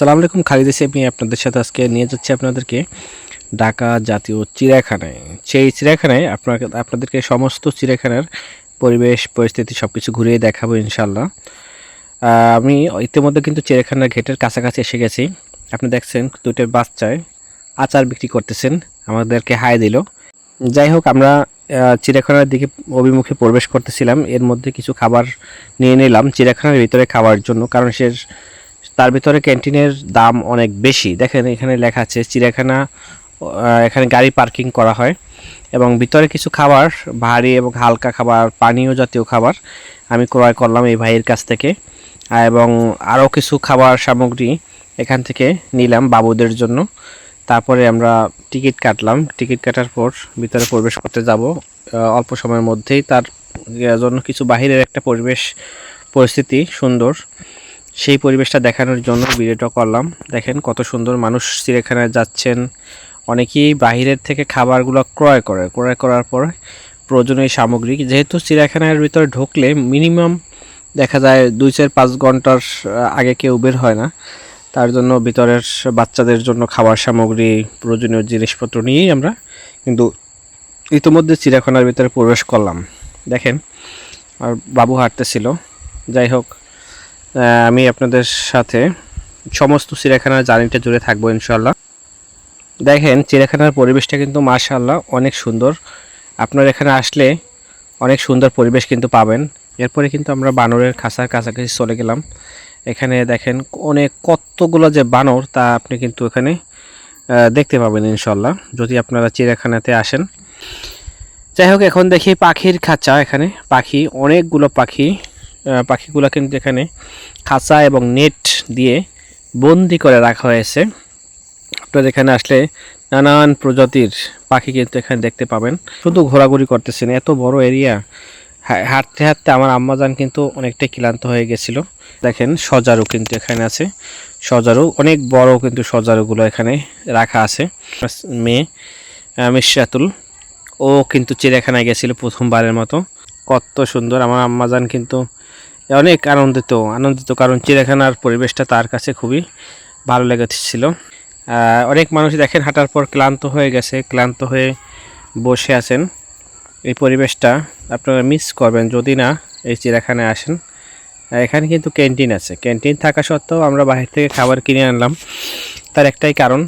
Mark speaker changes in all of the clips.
Speaker 1: আসসালামু আলাইকুম, খালিদ এসে আমি আপনাদের সাথে আজকে নিয়ে যাচ্ছি আপনাদেরকে ঢাকা জাতীয় চিড়িয়াখানায়। সেই চিড়িয়াখানায় আপনাদেরকে সমস্ত চিড়িয়াখানার পরিবেশ পরিস্থিতি সব কিছু ঘুরিয়ে দেখাবো ইনশাল্লাহ। আমি ইতিমধ্যে কিন্তু চিড়িয়াখানার গেটের কাছাকাছি এসে গেছি। আপনি দেখছেন দুইটার বাচ্চায় আচার বিক্রি করতেছেন, আমাদেরকে হাই দিল। যাই হোক, আমরা চিড়িয়াখানার দিকে অভিমুখে প্রবেশ করতেছিলাম, এর মধ্যে কিছু খাবার নিয়ে নিলাম চিড়িয়াখানার ভিতরে খাওয়ার জন্য, কারণ তার ভিতরে ক্যান্টিনের দাম অনেক বেশি। দেখেন এখানে লেখা আছে চিড়িয়াখানা, এখানে গাড়ি পার্কিং করা হয় এবং ভিতরে কিছু খাবার, ভারী এবং হালকা খাবার, পানীয় জাতীয় খাবার আমি ক্রয় করলাম এই ভাইয়ের কাছ থেকে, এবং আরও কিছু খাবার সামগ্রী এখান থেকে নিলাম বাবুদের জন্য। তারপরে আমরা টিকিট কাটলাম, টিকিট কাটার পর ভিতরে প্রবেশ করতে যাব অল্প সময়ের মধ্যেই। তার জন্য কিছু বাহিরের একটা পরিস্থিতি সুন্দর, সেই পরিবেশটা দেখানোর জন্য ভিডিওটা করলাম। দেখেন কত সুন্দর মানুষ চিড়িয়াখানায় যাচ্ছেন, অনেকেই বাহিরের থেকে খাবারগুলো ক্রয় করার পর প্রয়োজনীয় সামগ্রী, যেহেতু চিড়িয়াখানার ভিতরে ঢুকলে মিনিমাম দেখা যায় 2-4-5 ঘন্টার আগে কেউ বের হয় না, তার জন্য ভিতরের বাচ্চাদের জন্য খাবার সামগ্রী, প্রয়োজনীয় জিনিসপত্র নিয়েই আমরা কিন্তু ইতিমধ্যে চিড়িয়াখানার ভিতরে প্রবেশ করলাম। দেখেন আর বাবু হাঁটতেছিল। যাই হোক, আমি আপনাদের সাথে সমস্ত চিড়িয়াখানার জার্নিটা জুড়ে থাকবো ইনশাল্লাহ। দেখেন চিড়িয়াখানার পরিবেশটা কিন্তু মাশাআল্লাহ অনেক সুন্দর, আপনার এখানে আসলে অনেক সুন্দর পরিবেশ কিন্তু পাবেন। এরপরে কিন্তু আমরা বানরের খাঁচার কাছাকাছি চলে গেলাম। এখানে দেখেন কতগুলো যে বানর, তা আপনি কিন্তু এখানে দেখতে পাবেন ইনশাল্লাহ যদি আপনারা চিড়িয়াখানাতে আসেন। যাই হোক, এখন দেখি পাখির খাঁচা, এখানে পাখি, অনেকগুলো পাখিগুলো কিন্তু এখানে খাঁচা এবং নেট দিয়ে বন্দি করে রাখা হয়েছে। আপনারা এখানে আসলে নানান প্রজাতির পাখি কিন্তু এখানে দেখতে পাবেন। শুধু ঘোরাঘুরি করতেছেন, এত বড় এরিয়া, হাঁটতে হাঁটতে আমার আম্মাজান কিন্তু অনেকটাই ক্লান্ত হয়ে গেছিল। দেখেন সজারু কিন্তু এখানে আছে, সজারু অনেক বড়, কিন্তু সজারুগুলো এখানে রাখা আছে। মেয়ে মিশরাতুল, ও কিন্তু চিড়িয়াখানায় গেছিল প্রথমবারের মতো। কত সুন্দর, আমার আম্মাজান কিন্তু অনেক আনন্দিত, কারণ চিড়িয়াখানার পরিবেশটা তার কাছে খুবই ভালো লেগেছিল। অনেক মানুষ দেখেন হাঁটার পর ক্লান্ত হয়ে গেছে, ক্লান্ত হয়ে বসে আছেন। এই পরিবেশটা আপনারা মিস করবেন যদি না এই চিড়িয়াখানায় আসেন। এখানে কিন্তু ক্যান্টিন আছে, ক্যান্টিন থাকা সত্ত্বেও আমরা বাইরে থেকে খাবার কিনে আনলাম। তার একটাই কারণ,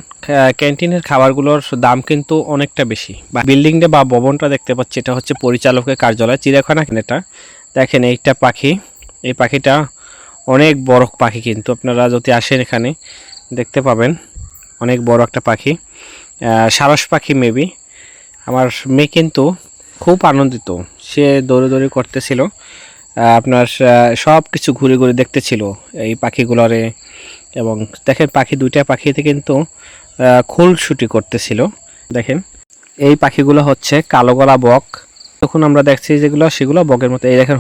Speaker 1: ক্যান্টিনের খাবারগুলোর দাম কিন্তু অনেকটা বেশি। বিল্ডিংটা বা ভবনটা দেখতে পাচ্ছি, এটা হচ্ছে পরিচালকের কার্যালয় চিড়িয়াখানা। এটা দেখেন এইটা পাখি, এই পাখিটা অনেক বড় পাখি, কিন্তু আপনারা যদি আসেন এখানে দেখতে পাবেন অনেক বড় একটা পাখি, সারস পাখি মেবি। আমার মেয়ে কিন্তু খুব আনন্দিত, সে দৌড়ে করতেছিল, আপনার সব কিছু ঘুরে দেখতেছিল এই পাখিগুলোরে। এবং দেখেন দুইটা পাখিতে কিন্তু খুলছুটি করতেছিল। দেখেন এই পাখিগুলো হচ্ছে কালো গলা বক। তখন আমরা দেখছি সেগুলো বকের মতো। এই দেখেন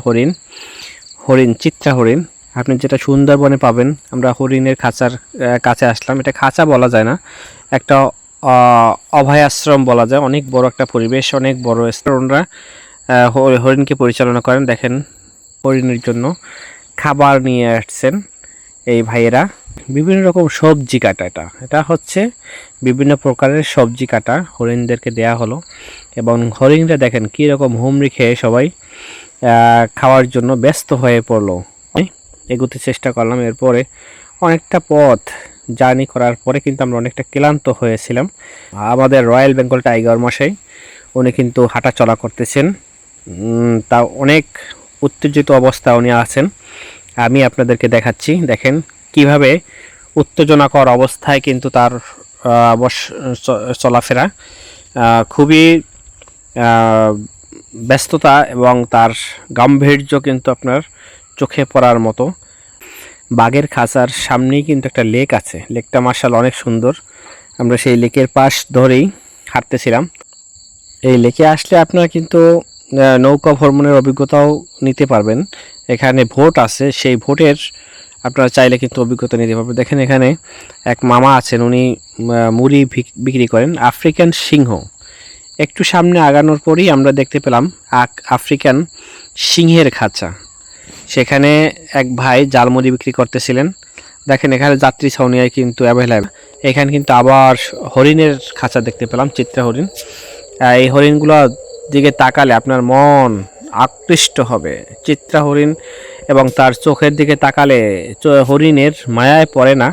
Speaker 1: হরিণ, চিত্রা হরিণ, আপনি যেটা সুন্দরবনে পাবেন। আমরা হরিণের খাঁচার কাছে আসলাম, এটা খাঁচা বলা যায় না, একটা অভয়াশ্রম বলা যায়। অনেক বড় একটা পরিবেশ, অনেক বড় রেস্টুরেন্টরা হরিণকে পরিচালনা করেন। দেখেন হরিণের জন্য খাবার নিয়ে আসছেন এই ভাইয়েরা। বিভিন্ন রকম সবজি কাটা, এটা হচ্ছে বিভিন্ন প্রকারের সবজি কাটা হরিণদেরকে দেয়া হলো। এবং হরিণরা দেখেন কী রকম হুমড়ি খেয়ে সবাই খাওয়ার জন্য ব্যস্ত হয়ে পড়লো। এগোতে চেষ্টা করলাম, এরপরে অনেকটা পথ জার্নি করার পরে কিন্তু আমরা অনেকটা ক্লান্ত হয়েছিলাম। আমাদের রয়্যাল বেঙ্গল টাইগার মশাই, উনি কিন্তু হাঁটা চলা করতেছেন, তা অনেক উত্তেজিত অবস্থা উনি আছেন। আমি আপনাদেরকে দেখাচ্ছি, দেখেন কিভাবে উত্তেজনাকর অবস্থায় কিন্তু তার চলাফেরা, খুবই ব্যস্ততা এবং তার গাম্ভীর্য কিন্তু আপনার চোখে পড়ার মতো। বাঘের খাঁচার সামনেই কিন্তু একটা লেক আছে, লেকটা মার্শাল অনেক সুন্দর। আমরা সেই লেকের পাশ ধরেই হাঁটতেছিলাম। এই লেকে আসলে আপনারা কিন্তু নৌকা ভ্রমণের অভিজ্ঞতাও নিতে পারবেন। এখানে ভোট আছে, সেই ভোটের আপনারা চাইলে কিন্তু অভিজ্ঞতা নিতে পারবেন। দেখেন এখানে এক মামা আছেন, উনি মুড়ি বিক্রি করেন। আফ্রিকান সিংহ, একটু সামনে আগানোর পরই আমরা দেখতে পেলাম আফ্রিকান সিংহের খাঁচা। সেখানে এক ভাই জালমুড়ি বিক্রি করতেছিলেন। দেখেন এখানে যাত্রী ছাউনিয়ায় কিন্তু অ্যাভেলেবল। এখানে কিন্তু আবার হরিণের খাঁচা দেখতে পেলাম, চিত্রা হরিণ। এই হরিণগুলো দিকে তাকালে আপনার মন আকৃষ্ট হবে। চিত্রা হরিণ এবং তার চোখের দিকে তাকালে হরিণের মায়ায় পড়ে না,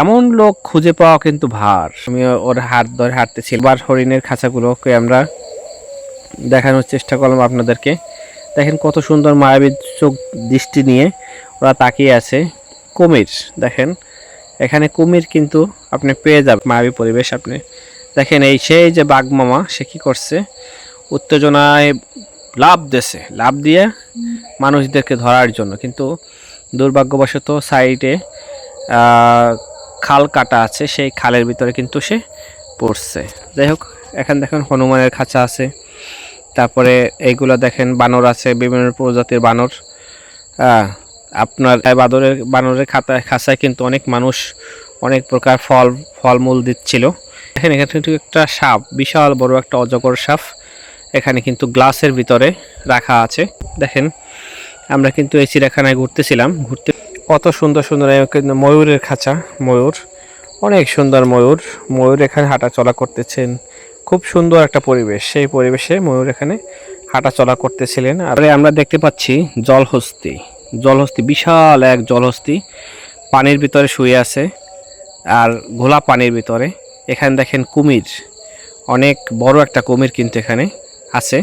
Speaker 1: এমন লোক খুঁজে পাওয়া কিন্তু ভার। আমি ওর হাত ধরে হাঁটতেছি, এবার হরিণের খাঁচাগুলোকে আমরা দেখানোর চেষ্টা করলাম আপনাদেরকে। দেখেন কত সুন্দর মায়াবী চোখ দৃষ্টি নিয়ে ওরা তাকিয়ে আছে। কুমির দেখেন, এখানে কুমির কিন্তু আপনি পেয়ে যাবেন, মায়াবী পরিবেশ। আপনি দেখেন এই সেই যে বাঘ মামা, সে কি করছে, উত্তেজনায় লাভ দিয়ে মানুষদেরকে ধরার জন্য, কিন্তু দুর্ভাগ্যবশত সাইডে খাল কাটা আছে, সেই খালের ভিতরে কিন্তু সে পড়ছে। যাই হোক, এখানে দেখেন হনুমানের খাঁচা আছে, তারপরে এইগুলো দেখেন বানর আছে, বিভিন্ন প্রজাতির বানর। আপনার বানরের খাঁচায় কিন্তু অনেক মানুষ অনেক প্রকার ফলমূল দিচ্ছিল। দেখেন এখানে কিন্তু একটা সাপ, বিশাল বড় একটা অজগর সাপ এখানে কিন্তু গ্লাসের ভিতরে রাখা আছে। দেখেন আমরা কিন্তু এই চিড়িয়াখানায় ঘুরতে কত সুন্দর সুন্দর ময়ূরের খাঁচা, ময়ূর, অনেক সুন্দর ময়ূর এখানে হাঁটা চলা করতেছেন। খুব সুন্দর একটা পরিবেশ, সেই পরিবেশে ময়ূর এখানে হাঁটা চলা করতেছিলেন। আর আমরা দেখতে পাচ্ছি জলহস্তি, বিশাল এক জলহস্তি পানির ভিতরে শুয়ে আছে, আর ঘোলা পানির ভিতরে। এখানে দেখেন কুমির, অনেক বড় একটা কুমির কিন্তু এখানে আছে।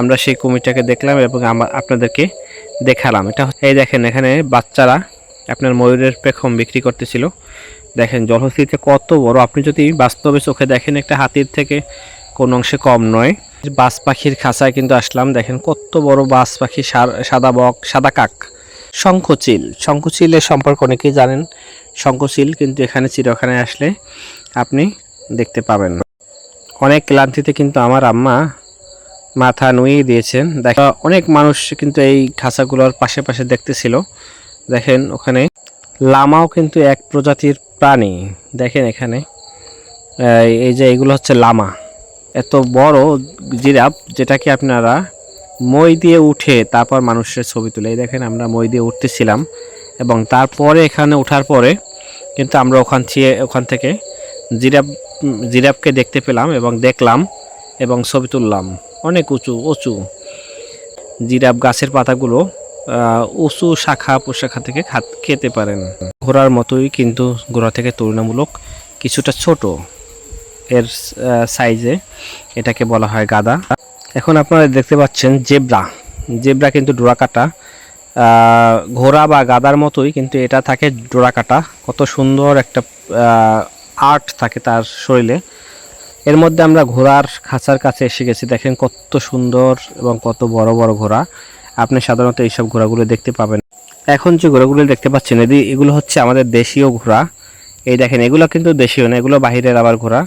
Speaker 1: আমরা সেই কুমিরটাকে দেখলাম এবং আপনাদেরকে দেখালাম। এই দেখেন এখানে বাচ্চারা আপনার ময়ূরের পেখম বিক্রি করতেছিল। দেখেন জলহস্তিতে কত বড়, আপনি যদি বাস্তবে চোখে দেখেন একটা হাতির থেকে কোনো অংশে কম নয়। বাজ পাখির খাঁচায় কিন্তু আসলাম, দেখেন কত বড় বাজ পাখি, সাদা বক, সাদা কাক, শঙ্খচিলের সম্পর্কে অনেকেই জানেন। শঙ্খচিল কিন্তু এখানে চিড়িয়াখানায় আসলে আপনি দেখতে পাবেন। অনেক ক্লান্তিতে কিন্তু আমার আম্মা মাথা নুয়ে দিয়েছেন। দেখা অনেক মানুষ কিন্তু এই খাঁচাগুলোর পাশে দেখতেছিল। দেখেন ওখানে লামাও কিন্তু এক প্রজাতির প্রাণী। দেখেন এখানে এই যে এগুলো হচ্ছে লামা, এত বড় জিরাফ যেটাকে আপনারা মই দিয়ে উঠে তারপর মানুষের ছবি তুলে। এই দেখেন আমরা মই দিয়ে উঠতেছিলাম এবং তারপরে এখানে ওঠার পরে কিন্তু আমরা ওখান থেকে জিরাফকে দেখতে পেলাম এবং দেখলাম এবং ছবি তুললাম। অনেক উঁচু জিরাফ গাছের পাতাগুলো উঁচু শাখা প্রশাখা থেকে খেতে পারেন। ঘোড়ার মতোই কিন্তু ঘোড়া থেকে তুলনামূলক কিছুটা ছোট এর সাইজে, এটাকে বলা হয় গাদা। এখন আপনারা দেখতে পাচ্ছেন জেব্রা কিন্তু ডোরা কাটা, ঘোড়া বা গাদার মতোই কিন্তু এটা থাকে ডোরা কাটা। কত সুন্দর একটা আর্ট থাকে তার শরীরে। এর মধ্যে আমরা ঘোড়ার খাঁচার কাছে এসে গেছি। দেখেন কত সুন্দর এবং কত বড় বড় ঘোড়া। আপনি সাধারণত এইসব ঘোড়াগুলো দেখতে পাবেন। এখন যে ঘোড়াগুলো দেখতে পাচ্ছেন এগুলো হচ্ছে আমাদের দেশীয় ঘোড়া। এই দেখেন এগুলো কিন্তু দেশীয় না, এগুলো বাহিরের আবার ঘোড়া।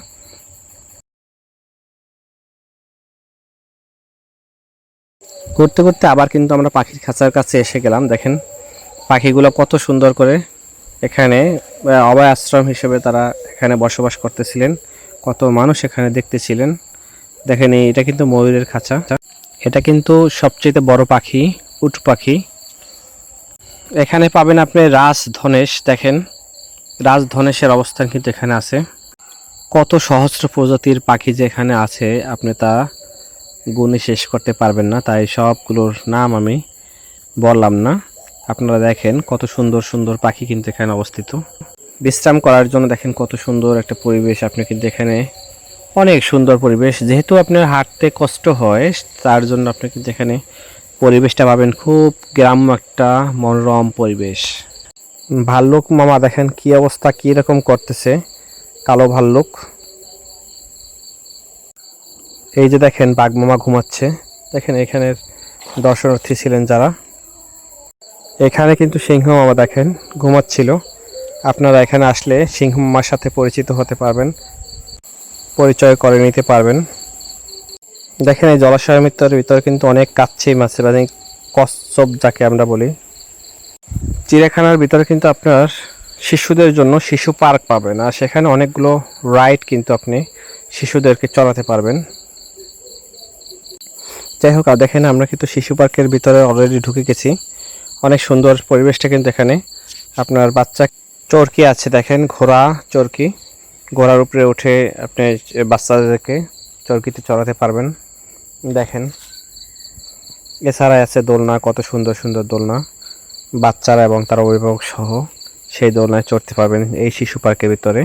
Speaker 1: ঘুরতে ঘুরতে আবার কিন্তু আমরা পাখির খাঁচার কাছে এসে গেলাম। দেখেন পাখিগুলো কত সুন্দর করে এখানে অভয় আশ্রম হিসেবে তারা এখানে বসবাস করতেছিলেন। কত মানুষ এখানে দেখতেছিলেন। দেখেন এটা কিন্তু ময়ূরের খাঁচা। এটা কিন্তু সবচেয়ে বড় পাখি, উট পাখি। এখানে পাবেন আপনি রাজধনেশ। দেখেন রাজধনেশের অবস্থান কিন্তু এখানে আছে। কত সহস্র প্রজাতির পাখি যে এখানে আছে আপনি তা গুণে শেষ করতে পারবেন না, তাই সবগুলোর নাম আমি বললাম না। আপনারা দেখেন কত সুন্দর সুন্দর পাখি কিন্তু এখানে অবস্থিত। বিশ্রাম করার জন্য দেখেন কত সুন্দর একটা পরিবেশ। আপনি কিন্তু এখানে অনেক সুন্দর পরিবেশ, যেহেতু আপনার হাঁটতে কষ্ট হয় তার জন্য আপনি কিন্তু এখানে পরিবেশটা পাবেন খুব গ্রাম্য একটা মনোরম পরিবেশ। ভাল্লুক মামা দেখেন কি অবস্থা, কি রকম করতেছে, কালো ভাল্লুক। এই যে দেখেন বাঘ মামা ঘুমাচ্ছে। দেখেন এখানের দর্শনার্থী ছিলেন যারা, এখানে কিন্তু সিংহ মামা দেখেন ঘুমাচ্ছিল। আপনারা এখানে আসলে সিংহ মামার সাথে পরিচিত হতে পারবেন, পরিচয় করে নিতে পারবেন। দেখেন এই জলাশয়ের ভিতরে কিন্তু অনেক কাচ্চি মাছ, মানে কচ্ছপ যাকে আমরা বলি। চিড়িয়াখানার ভিতরে কিন্তু আপনার শিশুদের জন্য শিশু পার্ক পাবেন, আর সেখানে অনেকগুলো রাইড কিন্তু আপনি শিশুদেরকে চলাতে পারবেন। যাই হোক, আর দেখেন আমরা কিন্তু শিশু পার্কের ভিতরে অলরেডি ঢুকে গেছি। অনেক সুন্দর পরিবেশটা কিন্তু এখানে আপনার বাচ্চা চরকি আছে দেখেন, ঘোড়া চরকি, ঘোড়ার উপরে উঠে আপনি বাচ্চাদেরকে চরকিতে চড়াতে পারবেন দেখেন। এছাড়া আছে দোলনা, কত সুন্দর সুন্দর দোলনা, বাচ্চারা এবং তার অভিভাবক সহ সেই দোলনায় চড়তে পারবেন এই শিশু পার্কের ভিতরে।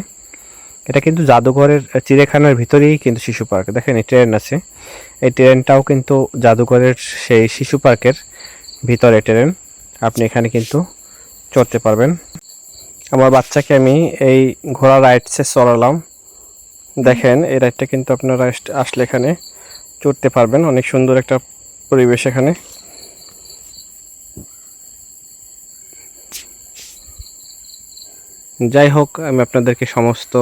Speaker 1: এটা কিন্তু জাদুঘরের চিড়িয়াখানার ভিতরেই কিন্তু শিশু পার্ক। দেখেন এই ট্রেন আছে, এই ট্রেনটাও কিন্তু জাদুঘরের সেই শিশু পার্কের ভিতরে ট্রেন, আপনি এখানে কিন্তু চড়তে পারবেন। আমার বাচ্চাকে আমি এই ঘোড়া রাইডসে চড়ালাম দেখেন। এই রাইডটা কিন্তু আপনারা আসলে এখানে চড়তে পারবেন, অনেক সুন্দর একটা পরিবেশ এখানে। যাই হোক, আমি আপনাদেরকে সমস্ত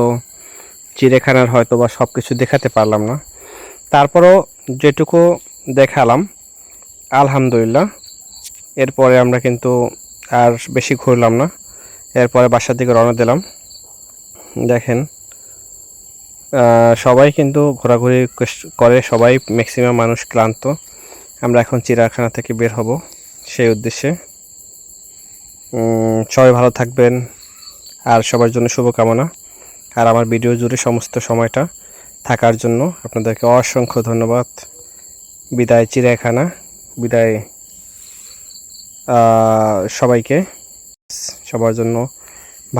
Speaker 1: চিড়িয়াখানার হয়তো বা সব কিছু দেখাতে পারলাম না, তারপরও যেটুকু দেখালাম আলহামদুলিল্লাহ। এরপরে আমরা কিন্তু আর বেশি ঘুরলাম না, এরপরে বাসার দিকে রওনা দিলাম। দেখেন সবাই কিন্তু ঘোরাঘুরি করে, সবাই ম্যাক্সিমাম মানুষ ক্লান্ত। আমরা এখন চিড়িয়াখানা থেকে বের হব সেই উদ্দেশ্যে। সবাই ভালো থাকবেন আর সবার জন্য শুভকামনা। আর আমার ভিডিও জুড়ে সমস্ত সময়টা থাকার জন্য আপনাদেরকে অসংখ্য ধন্যবাদ। বিদায় চিড়িয়াখানা, বিদায় সবাইকে। সবার জন্য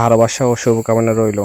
Speaker 1: ভালোবাসা ও শুভকামনা রইল।